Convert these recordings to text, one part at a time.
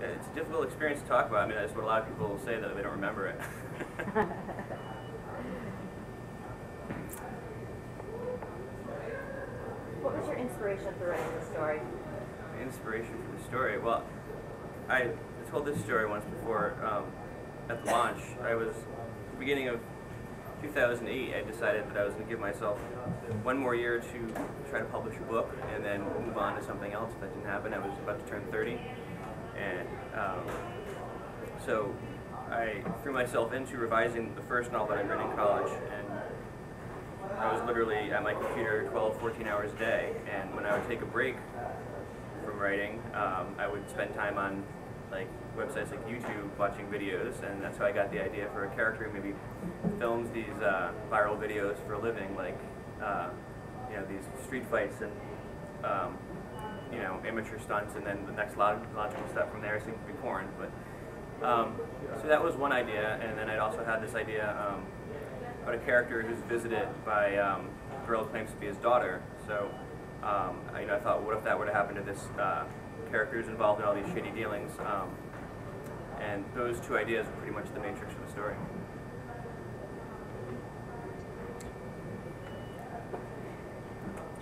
It's a difficult experience to talk about. I mean, that's what a lot of people say, that they don't remember it. What was your inspiration for writing the story? Inspiration for the story? Well, I told this story once before at the launch. I was, beginning of 2008, I decided that I was going to give myself one more year to try to publish a book and then move on to something else. If that didn't happen, I was about to turn 30. And so I threw myself into revising the first novel that I'd written in college. And I was literally at my computer 12, 14 hours a day. And when I would take a break from writing, I would spend time on like websites like YouTube watching videos, and that's how I got the idea for a character who maybe films these viral videos for a living, like you know, these street fights and you know, amateur stunts, and then the next logical step from there seems to be porn. But so that was one idea, and then I'd also had this idea about a character who's visited by a girl who claims to be his daughter. So you know, I thought, what if that were to happen to this character who's involved in all these shady dealings? And those two ideas were pretty much the matrix of the story.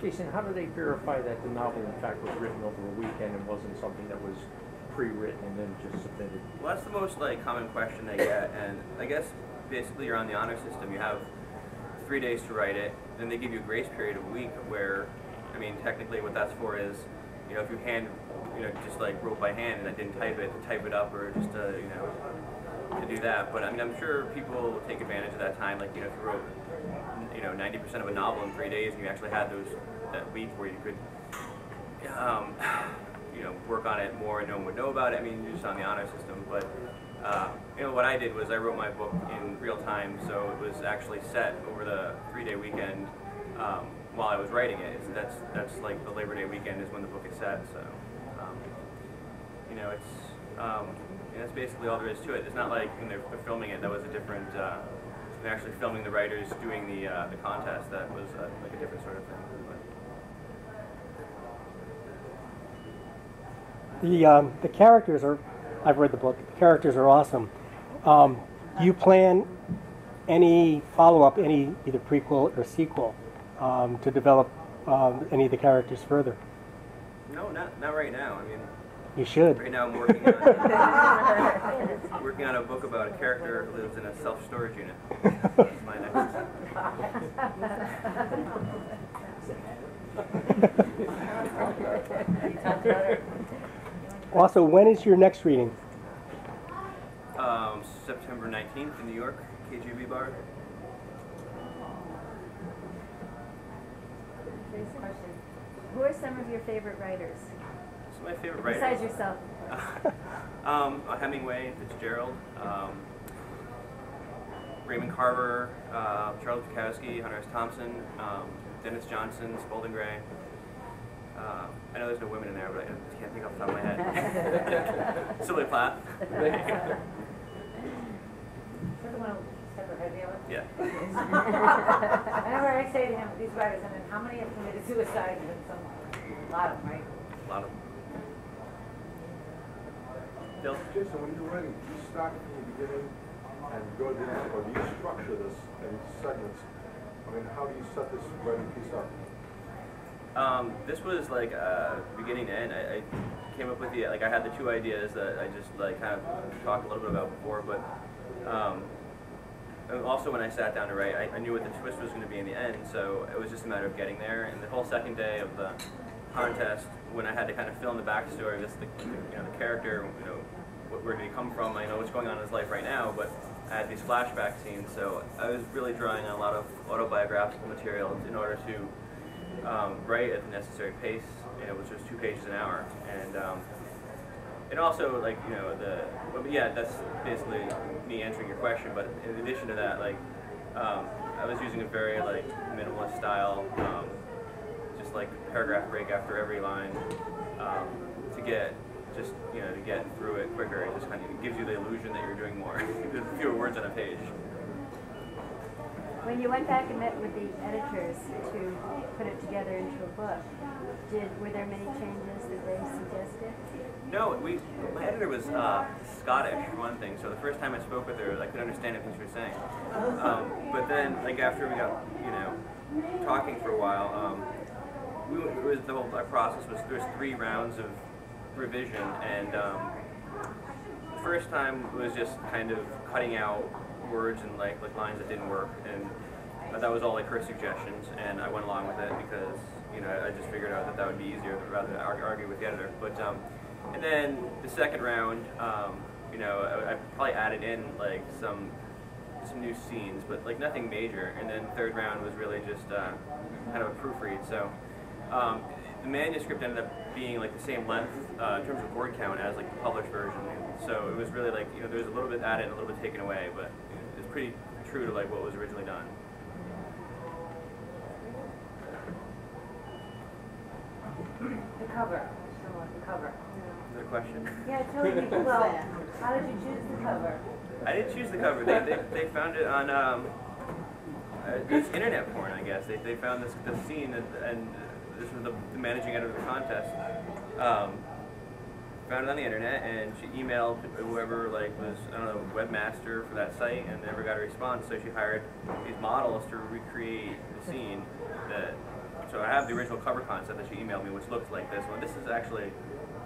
Jason, how do they verify that the novel in fact was written over a weekend and wasn't something that was pre-written and then just submitted? Well, that's the most like common question they get, and I guess basically you're on the honor system. You have 3 days to write it, then they give you a grace period of a week where, I mean, technically what that's for is, you know, if you just like wrote by hand and I didn't type it, to type it up, or just to, you know, to do that. But I mean, I'm sure people will take advantage of that time. Like, you know, if you wrote, you know, 90% of a novel in 3 days and you actually had that week where you could, you know, work on it more and no one would know about it. I mean, you're just on the honor system. But you know, what I did was I wrote my book in real time, so it was actually set over the 3-day weekend. While I was writing it, that's like the Labor Day weekend is when the book is set. So, you know, that's basically all there is to it. It's not like when they're filming it, that was a different. They're actually filming the writers doing the contest. That was like a different sort of thing. But the characters are. I've read the book. The characters are awesome. Do you plan any follow-up, any either prequel or sequel? To develop any of the characters further? No, not right now. I mean, you should. Right now I'm working on a book about a character who lives in a self-storage unit. That's my next. Also, when is your next reading? September 19th in New York, KGB Bar. Question. Who are some of your favorite writers? Some of my favorite writers. Besides yourself. Hemingway, Fitzgerald, Raymond Carver, Charles Bukowski, Hunter S. Thompson, Dennis Johnson, Spalding Gray. I know there's no women in there, but I just can't think off the top of my head. Sylvia Plath. Yeah. Whenever I say to him, these writers, and then how many have committed suicide? And a lot of them, right? A lot of them. Bill? Jason, when you're writing, do you start from the beginning and go to the end, or do you structure this in segments? I mean, how do you set this writing piece up? This was like beginning to end. I came up with I had the two ideas that I just like kind of talked a little bit about before, but also when I sat down to write, I knew what the twist was going to be in the end, so it was just a matter of getting there. And the whole second day of the contest, when I had to kind of fill in the backstory of this, you know, the character, you know, where did he come from? I know what's going on in his life right now, but I had these flashback scenes, so I was really drawing on a lot of autobiographical material in order to write at the necessary pace, you know, which was 2 pages an hour. And also, like, you know, yeah, that's basically me answering your question, but in addition to that, like, I was using a very, like, minimalist style, just like paragraph break after every line, to get through it quicker. It just kind of gives you the illusion that you're doing more. There's fewer words on a page. When you went back and met with the editors to put it together into a book, were there many changes that they suggested? No, my editor was Scottish, for one thing, so the first time I spoke with her, I could understand everything she was saying. But then, like, after we got, talking for a while, it was the whole process was, there was 3 rounds of revision, and the first time was just kind of cutting out words and like lines that didn't work, and that was all like her suggestions, and I went along with it because I just figured out that would be easier rather than argue with the editor. But and then the second round, I probably added in like some new scenes, but like nothing major. And then the third round was really just kind of a proofread. So the manuscript ended up being like the same length in terms of word count as like the published version. So it was really like there was a little bit added and a little bit taken away, but it's pretty true to like what was originally done. The cover. I want the cover. Is that a question? Yeah, totally. Well, how did you choose the cover? I didn't choose the cover. They found it on it's internet porn, I guess. They found this scene, and this was the managing editor of the contest. Found it on the internet, and she emailed whoever was webmaster for that site, and never got a response. So she hired these models to recreate the scene. So I have the original cover concept that she emailed me, which looks like this one. This is actually,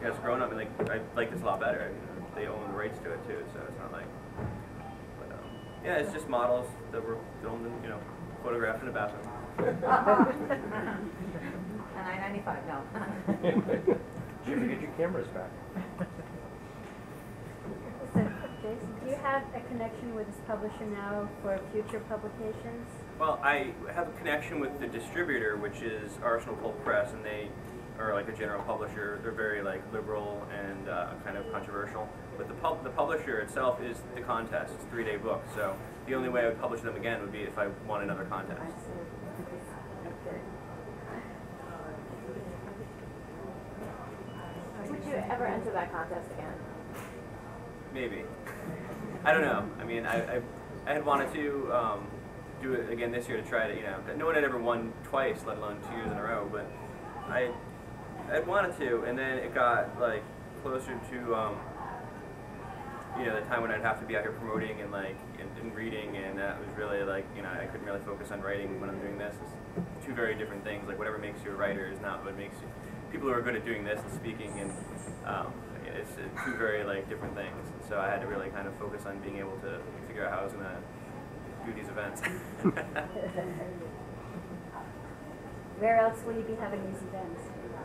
it's grown up, and I like this a lot better. They own the rights to it too, so it's not like. But yeah, it's just models that were filmed and photographed in a bathroom. And I-95, no. Jimmy, get your cameras back. So, Jason, do you have a connection with this publisher now for future publications? Well, I have a connection with the distributor, which is Arsenal Pulp Press, and they are like a general publisher. They're very liberal and kind of controversial. But the publisher itself is the contest. It's a 3-day book, so the only way I would publish them again would be if I won another contest. Would you ever enter that contest again? Maybe. I don't know. I mean, I had wanted to do it again this year to try to, no one had ever won twice, let alone 2 years in a row, but I wanted to, and then it got closer to the time when I'd have to be out here promoting and reading, and that was really I couldn't really focus on writing when I'm doing this. It's 2 very different things. Whatever makes you a writer is not what makes you. People who are good at doing this and speaking, and it's 2 very different things. So I had to really kind of focus on being able to figure out how I was going to do these events. Where else will you be having these events?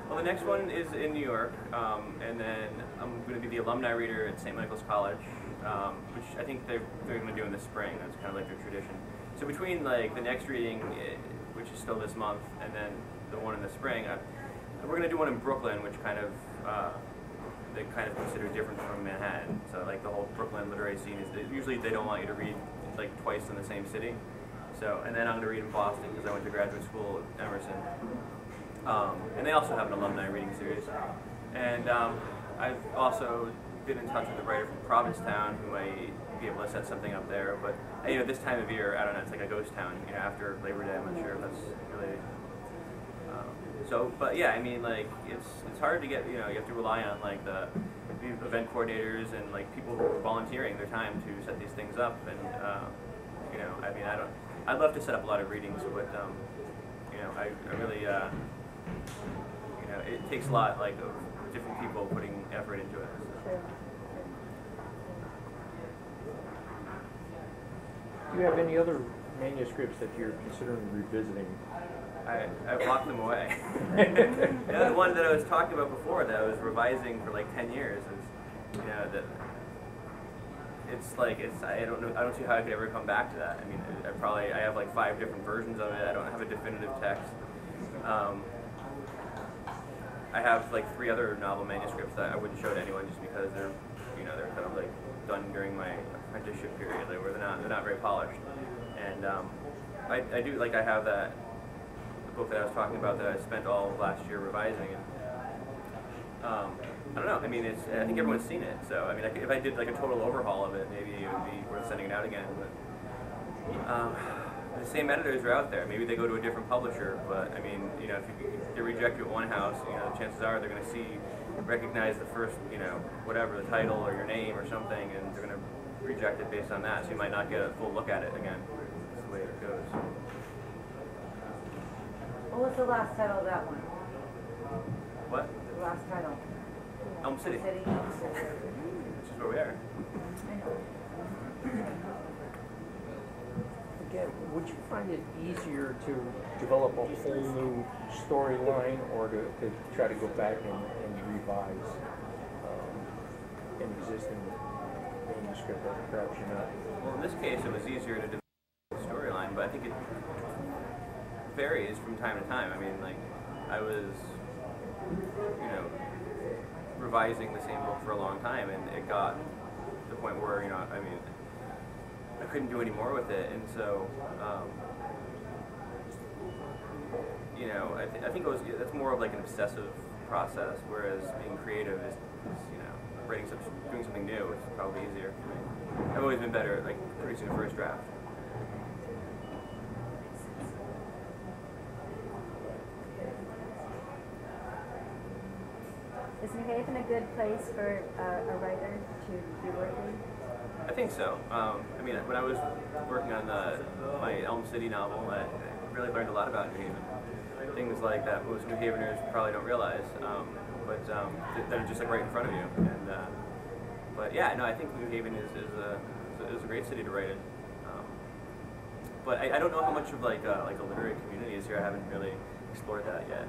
Well, the next one is in New York, and then I'm going to be the alumni reader at St. Michael's College, which I think they're going to do in the spring. That's kind of like their tradition. So between the next reading, which is still this month, and then the one in the spring, we're going to do one in Brooklyn, which they kind of consider different from Manhattan. So the whole Brooklyn literary scene is usually they don't want you to read twice in the same city. So, and then I'm going to read in Boston because I went to graduate school at Emerson. And they also have an alumni reading series. And I've also been in touch with a writer from Provincetown who might be able to set something up there. But this time of year, I don't know, it's like a ghost town. After Labor Day, I'm not sure if that's really. But yeah, I mean, it's hard to get. You have to rely on the event coordinators and people who are volunteering their time to set these things up. And I mean, I'd love to set up a lot of readings, but I really, it takes a lot of different people putting effort into it. So. Do you have any other manuscripts that you're considering revisiting? I locked them away. The one that I was talking about before that I was revising for 10 years is, that I don't see how I could ever come back to that. I mean, I have 5 different versions of it. I don't have a definitive text. I have 3 other novel manuscripts that I wouldn't show to anyone just because they're kind of done during my apprenticeship period, where they're not very polished. And I do I have the book that I was talking about that I spent all of last year revising, and I don't know. I mean, I think everyone's seen it. So I mean, if I did a total overhaul of it, maybe it would be worth sending it out again. But the same editors are out there. Maybe they go to a different publisher, but I mean, you know, if they reject you at one house, you know, the chances are they're going to recognize the first, you know, whatever, the title or your name or something, and they're going to reject it based on that. So you might not get a full look at it again. That's the way it goes. What was the last title of that one? What? The last title? Elm City. City. Which is where we are. I know. Again, would you find it easier to develop a whole new storyline, or to try to go back and revise an existing manuscript that perhaps you're not? Well, in this case, it was easier to develop a storyline, but I think it varies from time to time. I mean, like, I was, you know, revising the same book for a long time, and it got to the point where, you know, I mean, I couldn't do any more with it, and so, you know, I think that's more of like an obsessive process, whereas being creative is you know, doing something new is probably easier for me. I've always been better at like producing a first draft. Is New Haven a good place for a writer to be working? I think so. I mean, when I was working on my Elm City novel, I really learned a lot about New Haven. Things like that most New Haveners probably don't realize, but they're just like right in front of you. And but yeah, no, I think New Haven is a great city to write in. But I don't know how much of like a literary community is here. I haven't really explored that yet.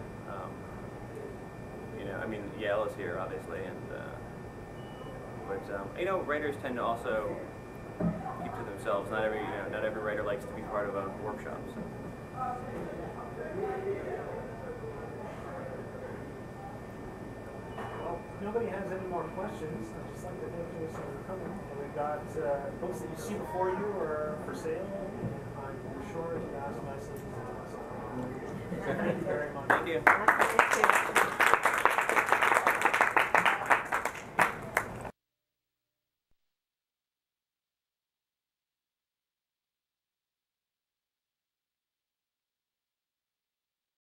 You know, I mean, Yale is here, obviously, and but you know, writers tend to also keep to themselves. Not every writer likes to be part of a workshop. So. Well, if nobody has any more questions, I'd just like to thank you for coming. And we've got books that you see before you are for sale. I'm sure to ask my sons. Thank you very much. Thank you. Thank you.